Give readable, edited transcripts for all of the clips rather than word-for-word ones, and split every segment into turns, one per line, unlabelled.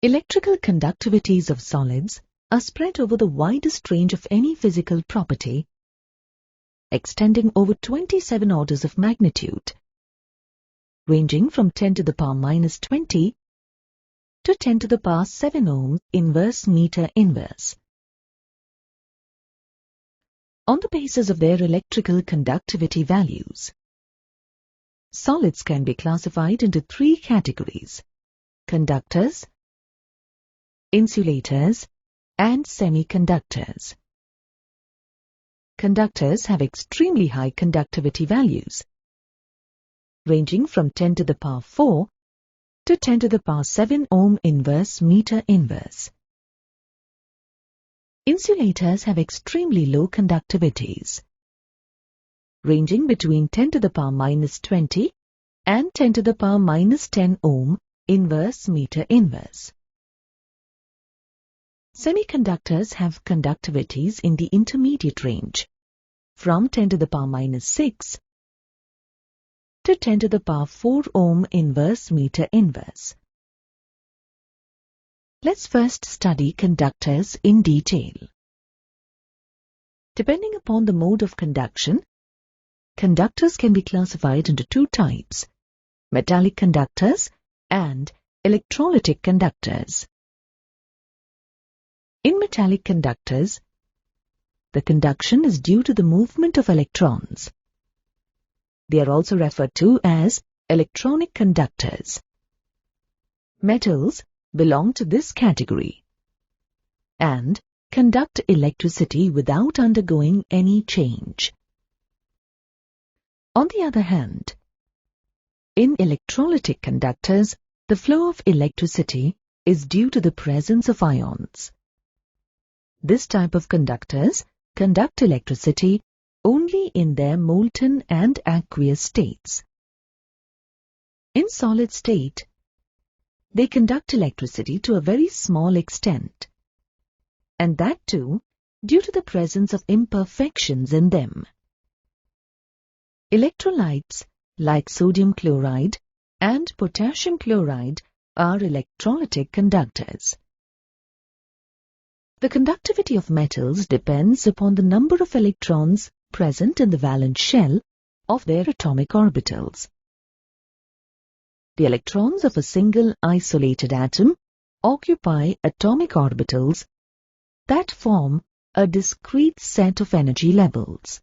Electrical conductivities of solids are spread over the widest range of any physical property, extending over 27 orders of magnitude, ranging from 10 to the power minus 20 to 10 to the power 7 ohm inverse meter inverse. On the basis of their electrical conductivity values, solids can be classified into three categories: conductors, insulators, and semiconductors. Conductors have extremely high conductivity values, ranging from 10 to the power 4 to 10 to the power 7 ohm inverse meter inverse. Insulators have extremely low conductivities, ranging between 10 to the power minus 20 and 10 to the power minus 10 ohm inverse meter inverse. Semiconductors have conductivities in the intermediate range, from 10 to the power minus 6 to 10 to the power 4 ohm inverse meter inverse. Let's first study conductors in detail. Depending upon the mode of conduction, conductors can be classified into two types: metallic conductors and electrolytic conductors. In metallic conductors, the conduction is due to the movement of electrons. They are also referred to as electronic conductors. Metals belong to this category and conduct electricity without undergoing any change. On the other hand, in electrolytic conductors, the flow of electricity is due to the presence of ions. This type of conductors conduct electricity only in their molten and aqueous states. In solid state, they conduct electricity to a very small extent, and that too due to the presence of imperfections in them. Electrolytes like sodium chloride and potassium chloride are electrolytic conductors. The conductivity of metals depends upon the number of electrons present in the valence shell of their atomic orbitals. The electrons of a single isolated atom occupy atomic orbitals that form a discrete set of energy levels.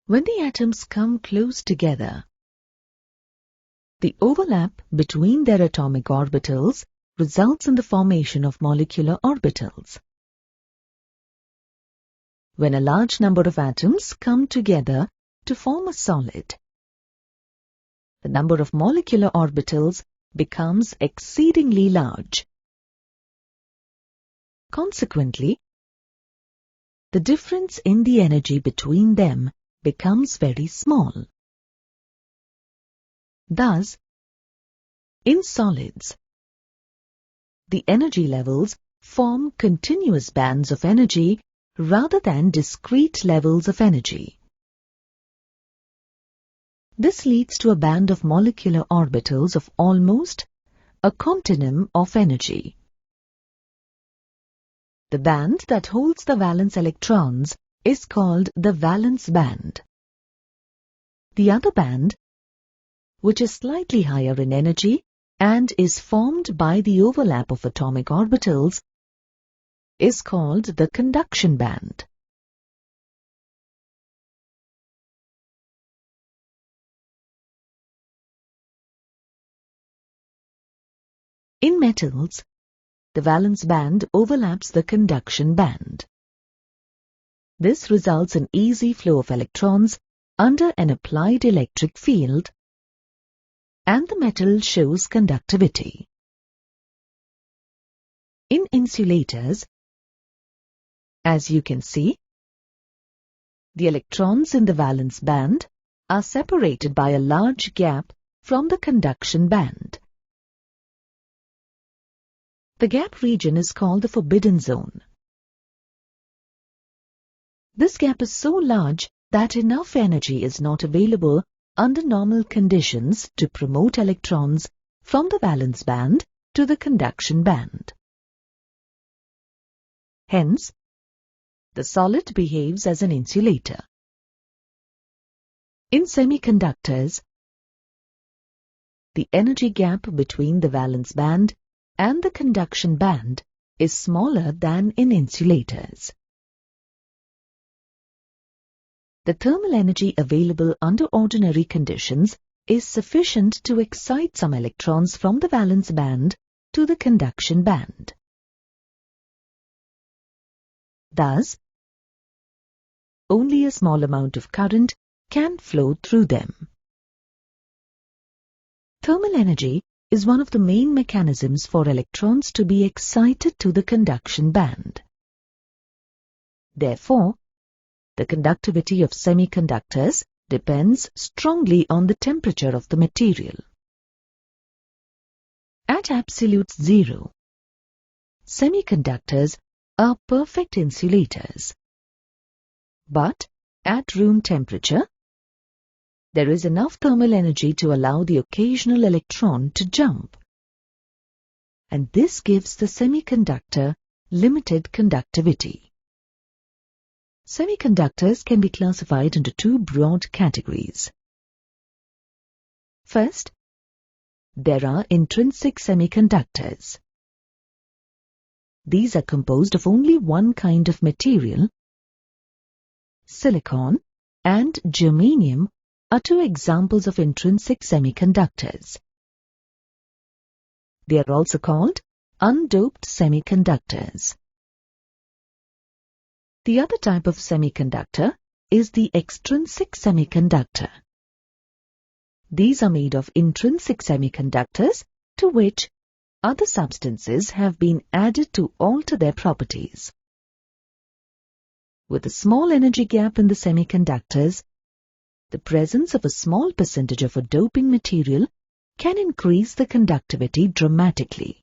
When the atoms come close together, the overlap between their atomic orbitals results in the formation of molecular orbitals. When a large number of atoms come together to form a solid, the number of molecular orbitals becomes exceedingly large. Consequently, the difference in the energy between them becomes very small. Thus, in solids, the energy levels form continuous bands of energy rather than discrete levels of energy. This leads to a band of molecular orbitals of almost a continuum of energy. The band that holds the valence electrons is called the valence band. The other band, which is slightly higher in energy and is formed by the overlap of atomic orbitals, is called the conduction band. In metals, the valence band overlaps the conduction band. This results in easy flow of electrons under an applied electric field, and the metal shows conductivity. In insulators, as you can see, the electrons in the valence band are separated by a large gap from the conduction band. The gap region is called the forbidden zone. This gap is so large that enough energy is not available under normal conditions to promote electrons from the valence band to the conduction band. Hence, the solid behaves as an insulator. In semiconductors, the energy gap between the valence band and the conduction band is smaller than in insulators. The thermal energy available under ordinary conditions is sufficient to excite some electrons from the valence band to the conduction band. Thus, only a small amount of current can flow through them. Thermal energy is one of the main mechanisms for electrons to be excited to the conduction band. Therefore, the conductivity of semiconductors depends strongly on the temperature of the material. At absolute zero, semiconductors are perfect insulators. But at room temperature, there is enough thermal energy to allow the occasional electron to jump, and this gives the semiconductor limited conductivity. Semiconductors can be classified into two broad categories. First, there are intrinsic semiconductors. These are composed of only one kind of material. Silicon and germanium are two examples of intrinsic semiconductors. They are also called undoped semiconductors. The other type of semiconductor is the extrinsic semiconductor. These are made of intrinsic semiconductors to which other substances have been added to alter their properties. With a small energy gap in the semiconductors, the presence of a small percentage of a doping material can increase the conductivity dramatically.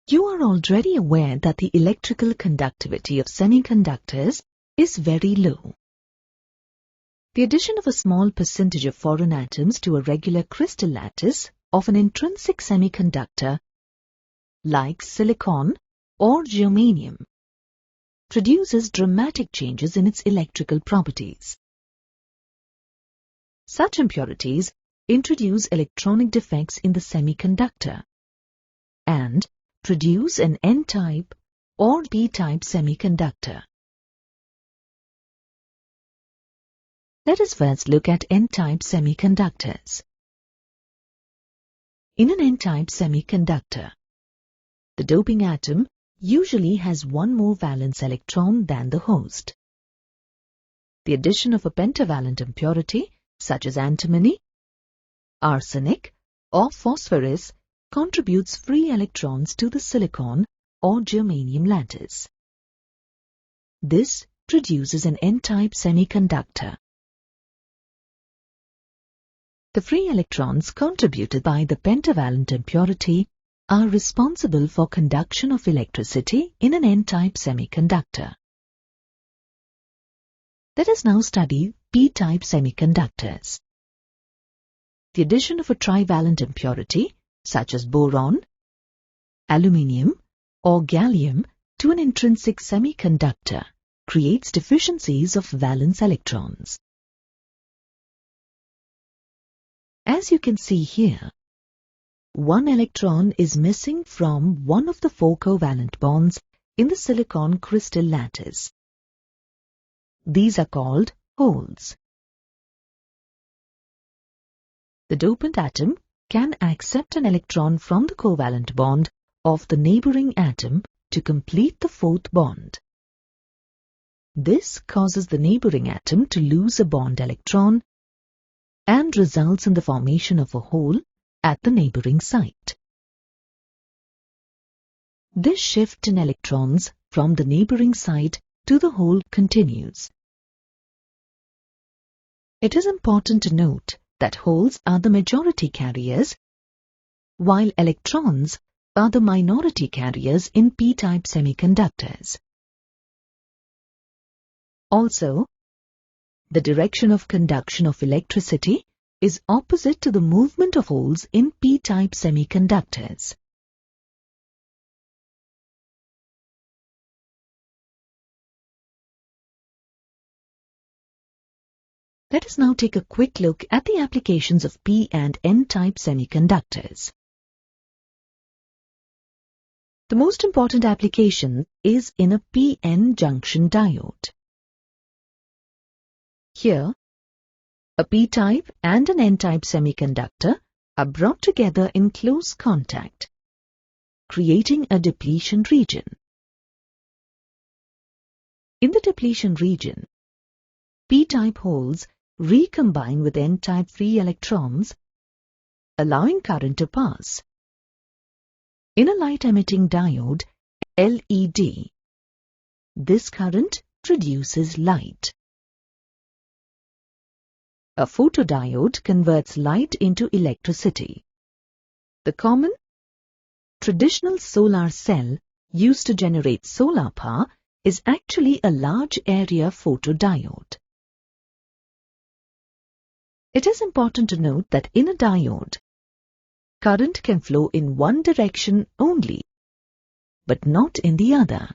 You are already aware that the electrical conductivity of semiconductors is very low. The addition of a small percentage of foreign atoms to a regular crystal lattice of an intrinsic semiconductor, like silicon or germanium, produces dramatic changes in its electrical properties. Such impurities introduce electronic defects in the semiconductor and produce an N-type or P-type semiconductor. Let us first look at N-type semiconductors. In an N-type semiconductor, the doping atom usually has one more valence electron than the host. The addition of a pentavalent impurity such as antimony, arsenic or phosphorus contributes free electrons to the silicon or germanium lattice. This produces an N-type semiconductor. The free electrons contributed by the pentavalent impurity are responsible for conduction of electricity in an N-type semiconductor. Let us now study P-type semiconductors. The addition of a trivalent impurity such as boron, aluminium or gallium to an intrinsic semiconductor creates deficiencies of valence electrons. As you can see here, one electron is missing from one of the four covalent bonds in the silicon crystal lattice. These are called holes. The dopant atom can accept an electron from the covalent bond of the neighboring atom to complete the fourth bond. This causes the neighboring atom to lose a bond electron and results in the formation of a hole at the neighboring site. This shift in electrons from the neighboring site to the hole continues. It is important to note that holes are the majority carriers, while electrons are the minority carriers in P-type semiconductors. Also, the direction of conduction of electricity is opposite to the movement of holes in p-type semiconductors. Let us now take a quick look at the applications of p and n-type semiconductors. The most important application is in a p-n junction diode. Here, a p-type and an n-type semiconductor are brought together in close contact, creating a depletion region. In the depletion region, p-type holes recombine with n-type free electrons, allowing current to pass. In a light-emitting diode, LED, this current produces light. A photodiode converts light into electricity. The common, traditional solar cell used to generate solar power is actually a large area photodiode. It is important to note that in a diode, current can flow in one direction only, but not in the other,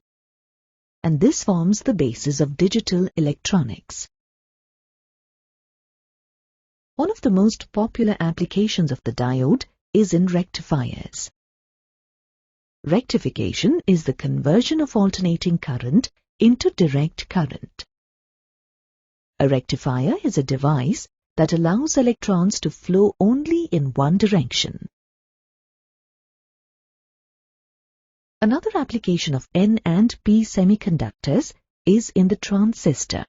and this forms the basis of digital electronics. One of the most popular applications of the diode is in rectifiers. Rectification is the conversion of alternating current into direct current. A rectifier is a device that allows electrons to flow only in one direction. Another application of N and P semiconductors is in the transistor.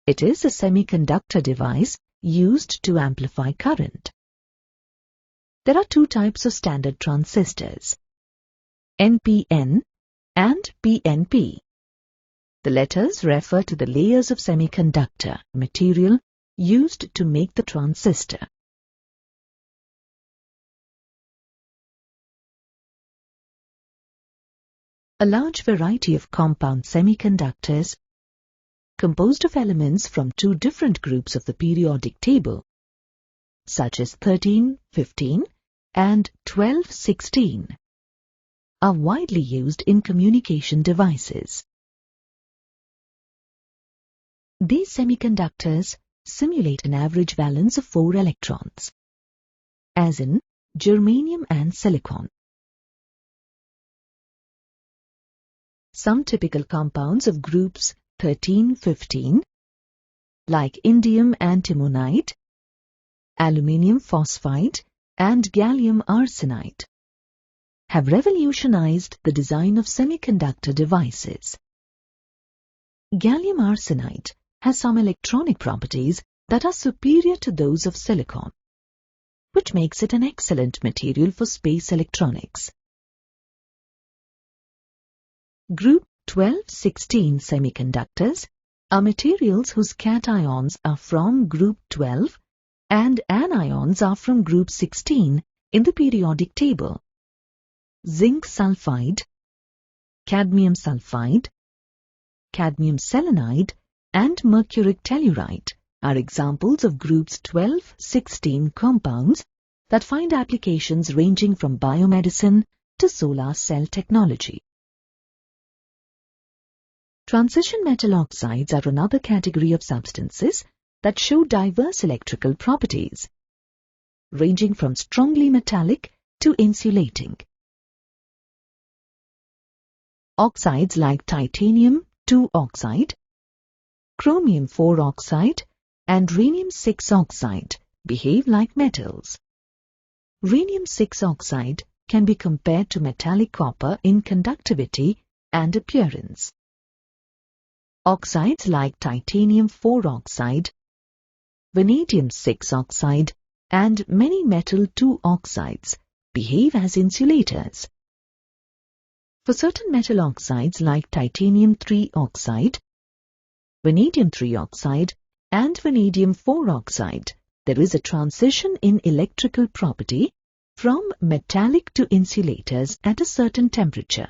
It is a semiconductor device used to amplify current. There are two types of standard transistors, NPN and PNP. The letters refer to the layers of semiconductor material used to make the transistor. A large variety of compound semiconductors, composed of elements from two different groups of the periodic table, such as 13, 15 and 12, 16, are widely used in communication devices. These semiconductors simulate an average valence of 4 electrons, as in germanium and silicon. Some typical compounds of groups 13, 15, like indium antimonide, aluminium phosphide, and gallium arsenide, have revolutionized the design of semiconductor devices. Gallium arsenide has some electronic properties that are superior to those of silicon, which makes it an excellent material for space electronics. Group 12-16 semiconductors are materials whose cations are from group 12 and anions are from group 16 in the periodic table. Zinc sulfide, cadmium sulfide, cadmium selenide, and mercuric tellurite are examples of groups 12-16 compounds that find applications ranging from biomedicine to solar cell technology. Transition metal oxides are another category of substances that show diverse electrical properties, ranging from strongly metallic to insulating. Oxides like titanium 2 oxide, chromium 4 oxide, and rhenium 6 oxide behave like metals. Rhenium 6 oxide can be compared to metallic copper in conductivity and appearance. Oxides like titanium 4 oxide, vanadium 6 oxide, and many metal 2 oxides behave as insulators. For certain metal oxides like titanium 3 oxide, vanadium 3 oxide, and vanadium 4 oxide, there is a transition in electrical property from metallic to insulators at a certain temperature.